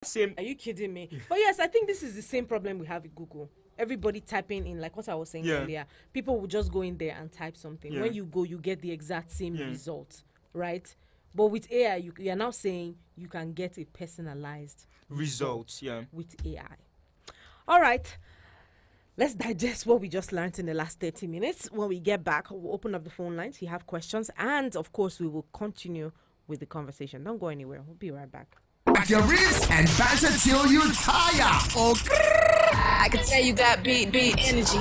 Same. Are you kidding me? But yes, I think this is the same problem we have with Google. Everybody typing in, like what I was saying Yeah. earlier. People will just go in there and type something. Yeah. When you go, you get the exact same Yeah. result, right? But with AI, you are now saying you can get a personalized Results. Yeah. with AI. All right. Let's digest what we just learned in the last 30 minutes. When we get back, we'll open up the phone lines. You have questions. And of course, we will continue with the conversation. Don't go anywhere. We'll be right back. Back your ribs and banter till you tire. I can tell you got big energy.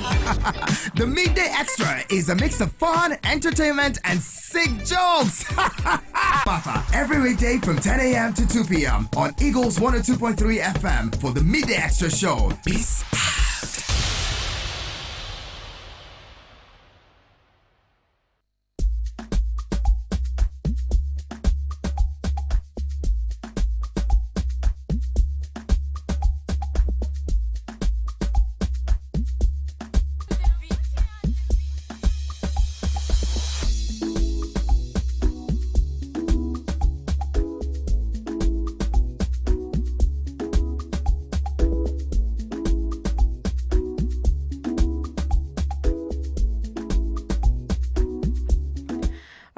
The Midday Extra is a mix of fun, entertainment, and sick jokes. Papa, every weekday from 10 a.m. to 2 p.m. on Eagles 102.3 FM for the Midday Extra Show. Peace out.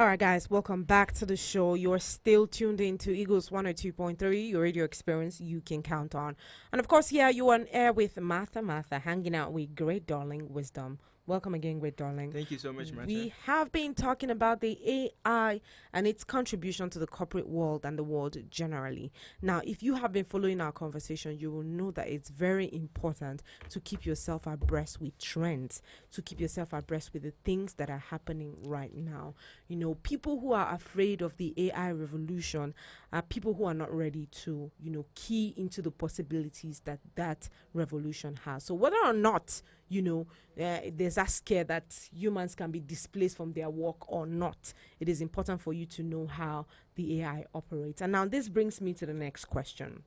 All right, guys, welcome back to the show. You're still tuned in to Eagles 102.3, your radio experience you can count on. And of course, here you are on air with Martha, hanging out with Great Darling Wisdom. Welcome again, Great Darling. Thank you so much, Martha. We have been talking about the AI and its contribution to the corporate world and the world generally. Now, if you have been following our conversation, you will know that it's very important to keep yourself abreast with trends, to keep yourself abreast with the things that are happening right now. You know, people who are afraid of the AI revolution are people who are not ready to, key into the possibilities that that revolution has. So whether or not, there's a scare that humans can be displaced from their work or not, it is important for you to know how the AI operates. And now this brings me to the next question.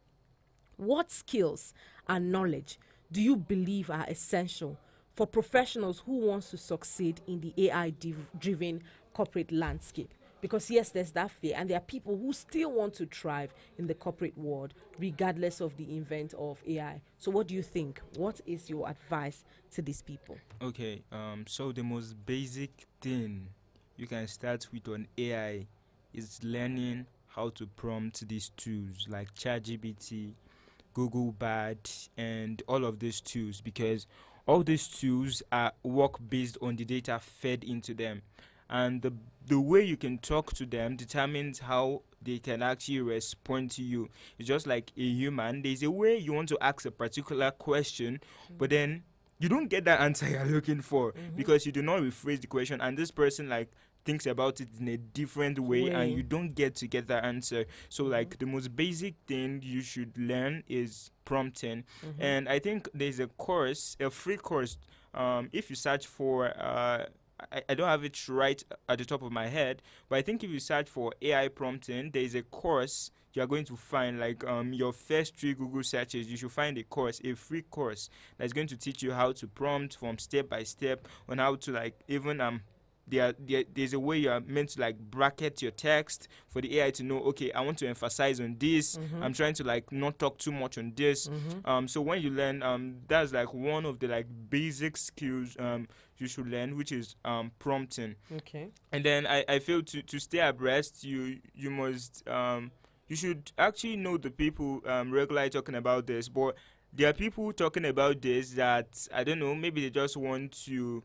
What skills and knowledge do you believe are essential for professionals who wants to succeed in the AI-driven corporate landscape? Because yes, there's that fear, and there are people who still want to thrive in the corporate world, regardless of the invent of AI. So what do you think? What is your advice to these people? Okay, so the most basic thing you can start with on AI is learning how to prompt these tools like ChatGPT, Google Bard, and all of these tools, because all these tools are work based on the data fed into them, and the way you can talk to them determines how they can actually respond to you. It's just like a human. There's a way you want to ask a particular question, but then you don't get that answer you're looking for because you do not rephrase the question, and this person thinks about it in a different way, and you don't get to get that answer. So like the most basic thing you should learn is prompting. And I think there's a free course. If you search for I don't have it right at the top of my head, but I think if you search for AI prompting, there is a course you are going to find. Your first 3 Google searches, you should find a free course that's going to teach you how to prompt from step by step, on how to even there's a way you are meant to bracket your text for the AI to know, okay, I want to emphasize on this. I'm trying to not talk too much on this. So when you learn, that's one of the basic skills you should learn, which is prompting. Okay. And then I feel to stay abreast, you must you should actually know the people regularly talking about this. But there are people talking about this that, I don't know, maybe they just want to,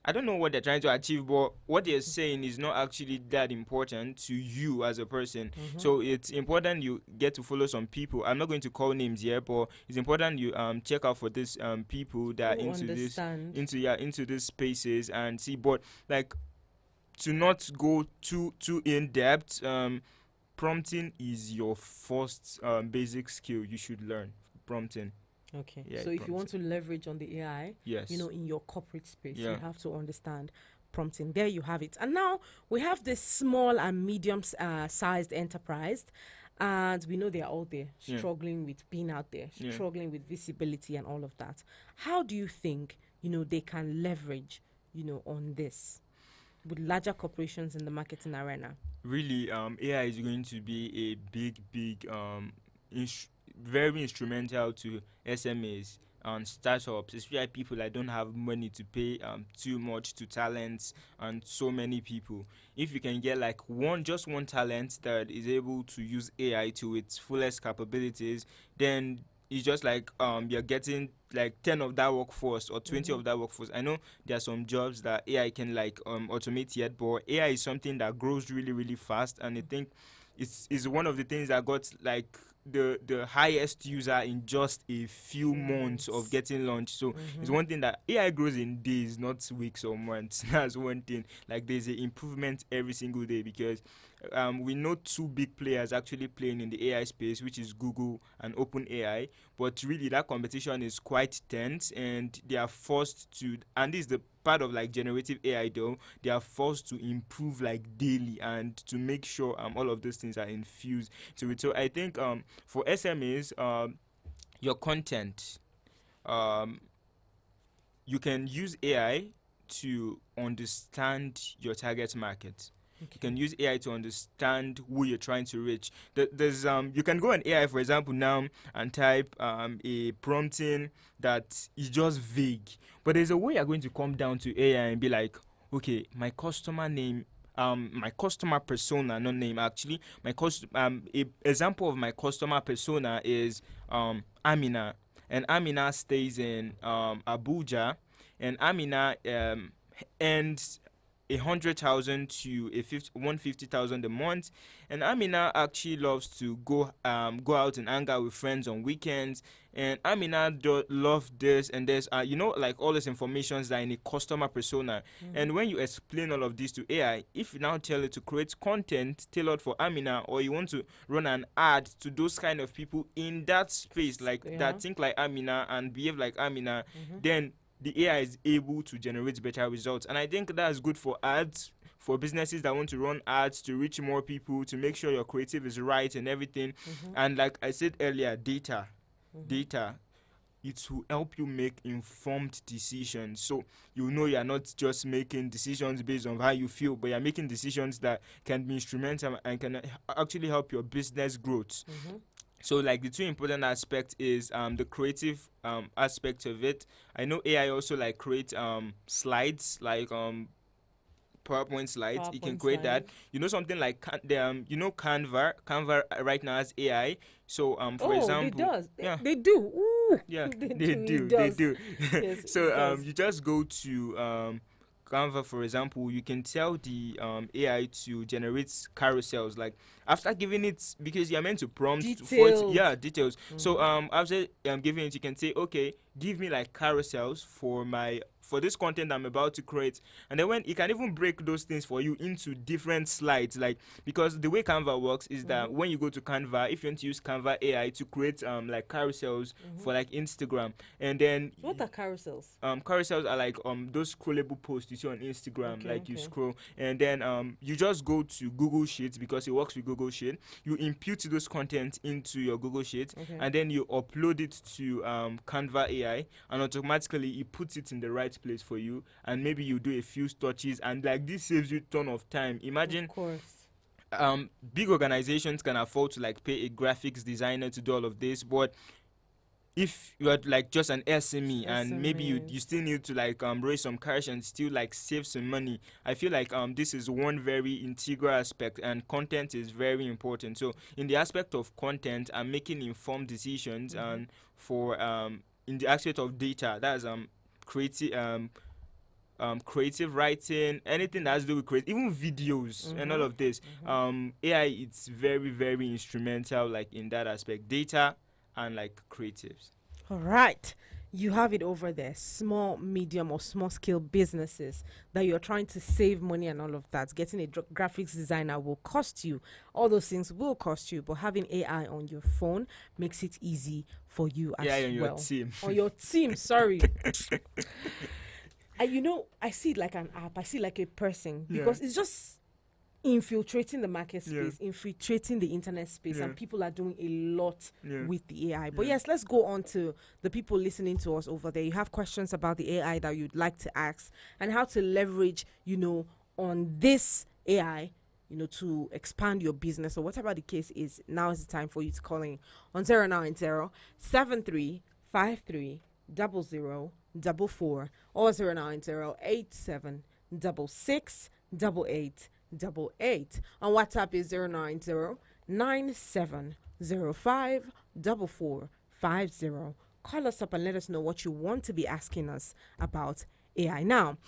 I don't know what they're trying to achieve, but what they're saying is not actually that important to you as a person. So it's important you get to follow some people. I'm not going to call names here, but it's important you check out for these people that are into these spaces and see. But to not go too in depth, prompting is your first basic skill you should learn. Prompting. Okay. Yeah, So if you want to leverage on the AI, yes, in your corporate space, you Yeah. have to understand prompting. There you have it. And now we have this small and medium sized enterprise, and we know they are all there Yeah. struggling with being out there, Yeah. struggling with visibility and all of that. How do you think, they can leverage, on this with larger corporations in the marketing arena? Really, AI is going to be a big very instrumental to SMEs and startups, especially people that don't have money to pay too much to talents and so many people. If you can get like just one talent that is able to use AI to its fullest capabilities, then it's just like you're getting like 10 of that workforce or 20 of that workforce. I know there are some jobs that AI can like automate yet, but AI is something that grows really really fast, and I think it's one of the things that got like the highest user in just a few months of getting launched. So it's one thing that AI grows in days, not weeks or months. That's one thing. Like there's an improvement every single day, because we know two big players actually playing in the AI space, which is Google and OpenAI. But really, that competition is quite tense, and they are forced to. And this is the part of like generative AI, though. They are forced to improve like daily and to make sure all of those things are infused to it. So I think for SMEs, your content, you can use AI to understand your target market. You can use AI to understand who you're trying to reach. There's you can go on AI, for example, now and type a prompting that is just vague. But there's a way you're going to come down to AI and be like, okay, my customer name, my customer persona, not name actually. A example of my customer persona is Amina, and Amina stays in Abuja, and Amina earns 100,000 to 150,000 a month, and Amina actually loves to go out and hang out with friends on weekends, and Amina love this and this, like all these informations that are in a customer persona. And when you explain all of this to AI, if you now tell it to create content tailored for Amina, or you want to run an ad to those kind of people in that space, like that think like Amina and behave like Amina, then the AI is able to generate better results. And I think that's good for ads, for businesses that want to run ads to reach more people, to make sure your creative is right and everything. And like I said earlier, data, it will help you make informed decisions. So you know you're not just making decisions based on how you feel, but you're making decisions that can be instrumental and can actually help your business growth. So like the two important aspects is the creative aspect of it. I know AI also like create slides, like PowerPoint slides. It can create that. You know, something like Canva. Canva right now has AI. So for example, it does. Yeah. They do. Ooh. Yeah, they they do. Yes, So you just go to Canva, for example. You can tell the AI to generate carousels. Like after giving it, because you're meant to prompt for it, details. So after giving it, you can say, okay, give me like carousels for this content I'm about to create, and then when you can even break those things for you into different slides, like, because the way Canva works is that when you go to Canva, if you want to use Canva AI to create like carousels for like Instagram, and then What are carousels? Carousels are like those scrollable posts you see on Instagram, you scroll, and then you just go to Google Sheets, because it works with Google Sheet. You impute those content into your Google Sheet, and then you upload it to Canva AI, and automatically it puts it in the right place for you, and maybe you do a few touches, and like this saves you ton of time. Imagine, Of course. big organizations can afford to like pay a graphics designer to do all of this, but if you are like just an SME and maybe you still need to like raise some cash and still like save some money, I feel like this is one very integral aspect, and content is very important. So in the aspect of content and making informed decisions, and for in the aspect of data, that's creative writing, anything that has to do with even videos and all of this, AI, it's very very instrumental like in that aspect, data and like creatives. All right. You have it over there. Small, medium, or small scale businesses that you're trying to save money and all of that. Getting a graphics designer will cost you. All those things will cost you. But having AI on your phone makes it easy for you as on well. your team. On your team, sorry. I see it like an app. I see it like a person, because it's just infiltrating the market space, infiltrating the internet space, and people are doing a lot with the AI. But yes, let's go on to the people listening to us over there. You have questions about the AI that you'd like to ask, and how to leverage, on this AI, to expand your business or whatever the case is, now is the time for you to call in on 090-7353-0044 or 090-8766-8888. On WhatsApp is 090-9705-4450. Call us up and let us know what you want to be asking us about AI. Now,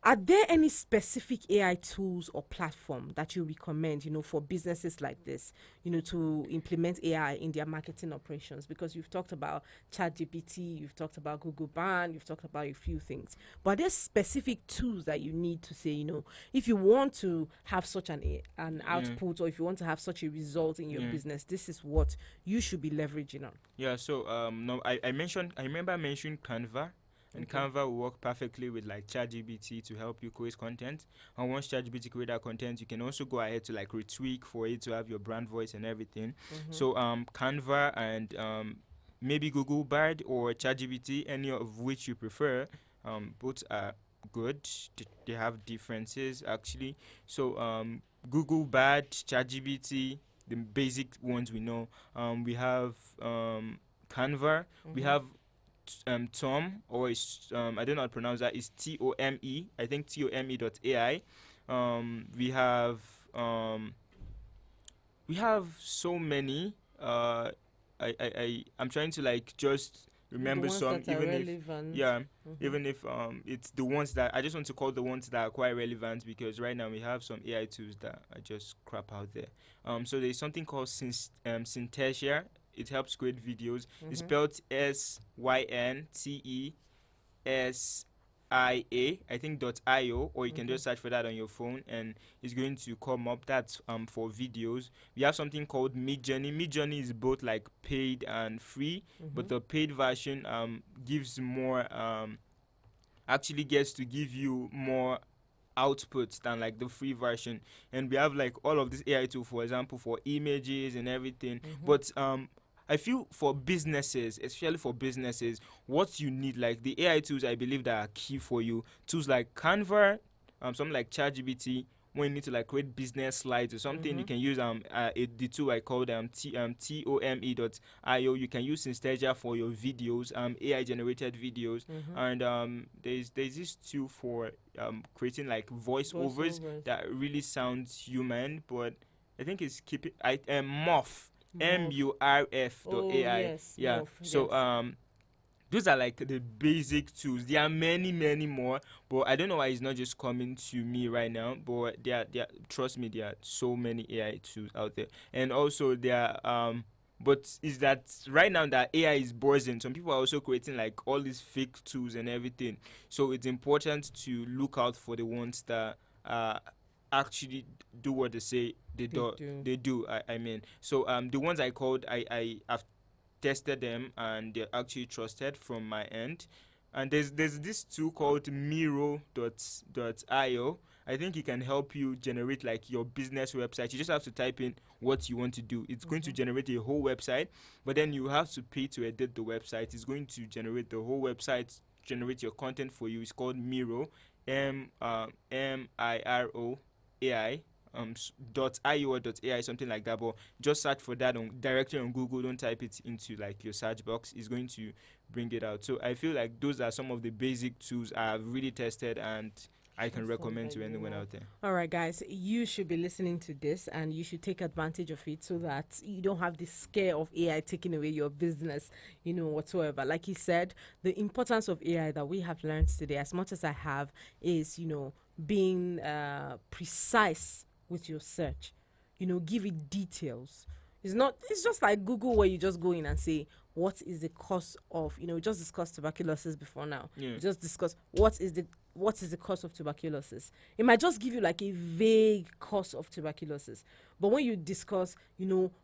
are there any specific AI tools or platform that you recommend, for businesses like this, to implement AI in their marketing operations? Because you've talked about ChatGPT, you've talked about Google Band, you've talked about a few things. But are there specific tools that you need to say, if you want to have such an output or if you want to have such a result in your business, this is what you should be leveraging on? Yeah, so no, I remember mentioning Canva. And Canva will work perfectly with like ChatGPT to help you create content. And once ChatGPT create that content, you can also go ahead to like retweak for it to have your brand voice and everything. So Canva and maybe Google Bard or ChatGPT, any of which you prefer, both are good. They have differences actually. So Google Bard, ChatGPT, the basic ones we know. We have Canva. We have Tom, or I don't know how to pronounce that. It's Tome. I think Tome.ai. We have so many. I'm trying to like just remember some, even if it's the ones that I just want to call the ones that are quite relevant, because right now we have some AI tools that are just crap out there. So there's something called Synthesia. It helps create videos. It's spelled SYNTESIA, I think .io, or you can just search for that on your phone and it's going to come up. That's for videos. We have something called Midjourney. Midjourney is both like paid and free, but the paid version gives more, actually gets to give you more outputs than like the free version. And we have like all of this AI tool, for example, for images and everything. But I feel for businesses, especially for businesses, what you need, like the AI tools, I believe that are key for you. Tools like Canva, something like ChatGPT. When you need to like create business slides or something, you can use the tool I called Tome.io. You can use Synthesia for your videos, AI generated videos, and there's this tool for creating like voiceovers that really sounds human, but I think it's Morph. MURF.ai. Yes, yeah. Morph, So those are like the basic tools. There are many more, but I don't know why it's not just coming to me right now. But there trust me, there are so many AI tools out there, and also there are but is that right now that AI is buzzing, some people are also creating like all these fake tools and everything. So it's important to look out for the ones that actually do what they say they do. I mean, so the ones I called, I have tested them and they're actually trusted from my end. And there's this tool called Miro.io. I think it can help you generate like your business website. You just have to type in what you want to do. It's going to generate a whole website, but then you have to pay to edit the website. It's going to generate the whole website, generate your content for you. It's called Miro, MIRO AI. .io or .ai, something like that, but just search for that directly on Google. Don't type it into like your search box. It's going to bring it out. So I feel like those are some of the basic tools I've really tested and I can recommend to anyone out there. All right, guys, you should be listening to this and you should take advantage of it so that you don't have this scare of AI taking away your business, whatsoever. Like he said, the importance of AI that we have learned today, as much as I have, is, being precise with your search. Give it details. It's just like Google, where you just go in and say, what is the cause of, we just discussed tuberculosis before now. Yeah. We just discussed what is the cause of tuberculosis. It might just give you like a vague cause of tuberculosis. But when you discuss,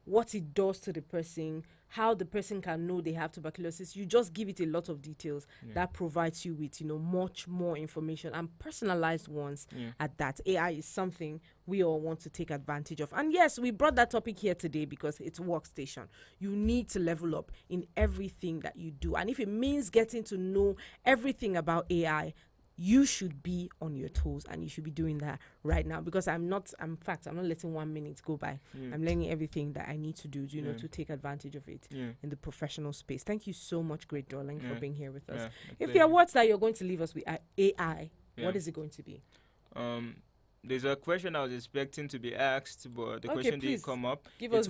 what it does to the person, how the person can know they have tuberculosis, you just give it a lot of details that provides you with, much more information and personalized ones at that. AI is something we all want to take advantage of. And yes, we brought that topic here today because it's workstation. You need to level up in everything that you do. And if it means getting to know everything about AI, you should be on your toes, and you should be doing that right now, because I'm not letting 1 minute go by. I'm learning everything that I need to do, to take advantage of it in the professional space. Thank you so much, Great Darling, for being here with us. If there are words that you're going to leave us with AI, what is it going to be? There's a question I was expecting to be asked, but the question please didn't come up. Give us the